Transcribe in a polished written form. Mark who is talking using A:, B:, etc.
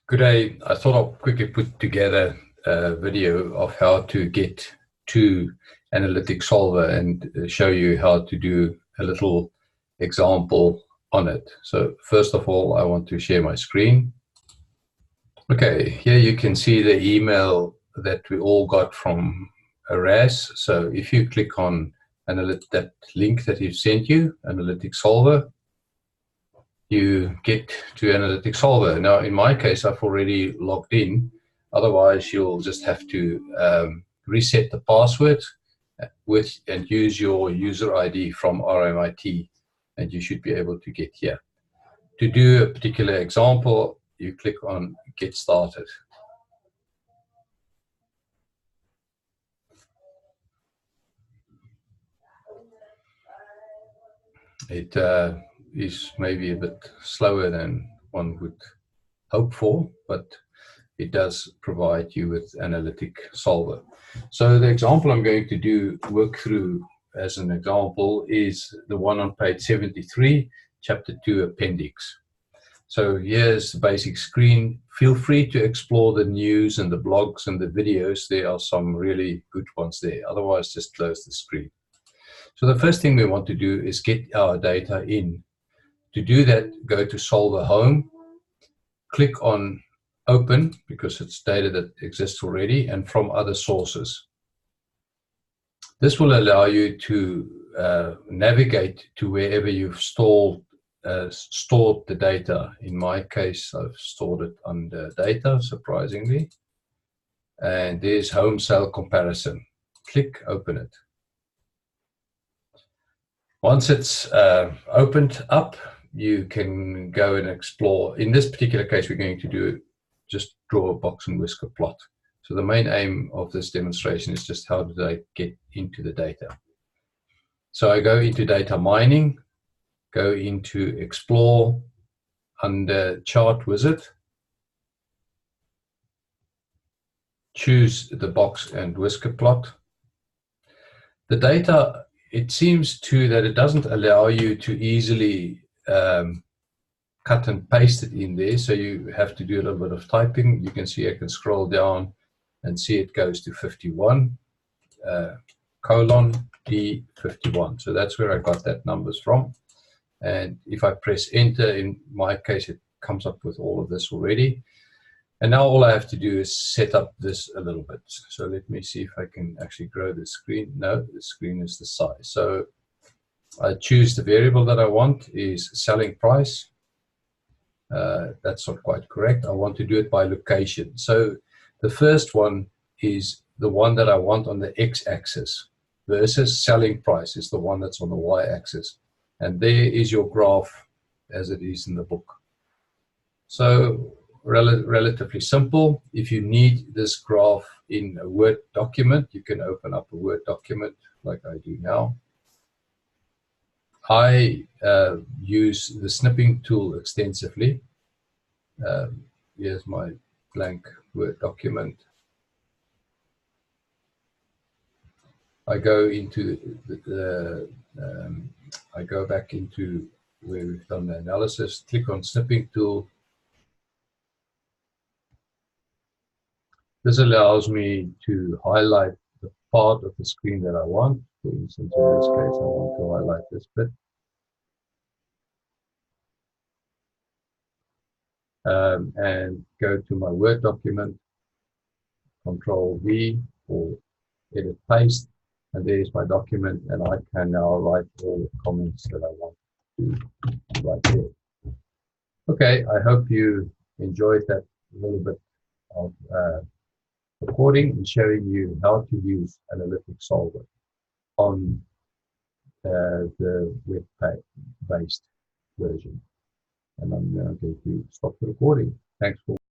A: Good day. I thought I'll quickly put together a video of how to get to Analytics Solver and show you how to do a little example on it. So first of all, I want to share my screen. Okay, here you can see the email that we all got from Aras. So if you click on that link that he sent you, Analytics Solver, you get to Analytics Solver. Now, in my case, I've already logged in. Otherwise, you'll just have to reset the password and use your user ID from RMIT, and you should be able to get here. To do a particular example, you click on Get Started. It is maybe a bit slower than one would hope for, but it does provide you with Analytic Solver. So the example I'm going to work through as an example is the one on page 73, chapter 2 appendix. So here's the basic screen. Feel free to explore the news and the blogs and the videos. There are some really good ones there. Otherwise, just close the screen. So the first thing we want to do is get our data in. To do that, go to Solver Home, click on Open, because it's data that exists already, and from other sources. This will allow you to navigate to wherever you've stored the data. In my case, I've stored it under Data, surprisingly. And there's Home Sale Comparison. Click Open it. Once it's opened up, you can go and explore. In this particular case, we're going to just draw a box and whisker plot. So the main aim of this demonstration is just how do I get into the data. So I go into Data Mining, go into Explore, under Chart Wizard, choose the box and whisker plot. The data, it seems too that it doesn't allow you to easily cut and paste it in there, so you have to do a little bit of typing. You can see I can scroll down and see it goes to 51 colon D51. So that's where I got that numbers from. And if I press enter, in my case, it comes up with all of this already. And now all I have to do is set up this a little bit. So let me see if I can actually grow the screen. No, the screen is the size. So I choose the variable that I want is selling price. That's not quite correct. I want to do it by location. So the first one is the one that I want on the x-axis versus selling price is the one that's on the y-axis. And there is your graph as it is in the book. So relatively simple. If you need this graph in a Word document, you can open up a Word document like I do now. I use the snipping tool extensively. Here's my blank Word document. I go into I go back into where we've done the analysis, click on snipping tool. This allows me to highlight the part of the screen that I want. For instance, in this case, I want to highlight this bit. And go to my Word document, Control V or edit paste, and there's my document, and I can now write all the comments that I want to write there. Okay, I hope you enjoyed that little bit of recording and showing you how to use Analytics Solver on the web-based version. And I'm now going to stop the recording. Thanks for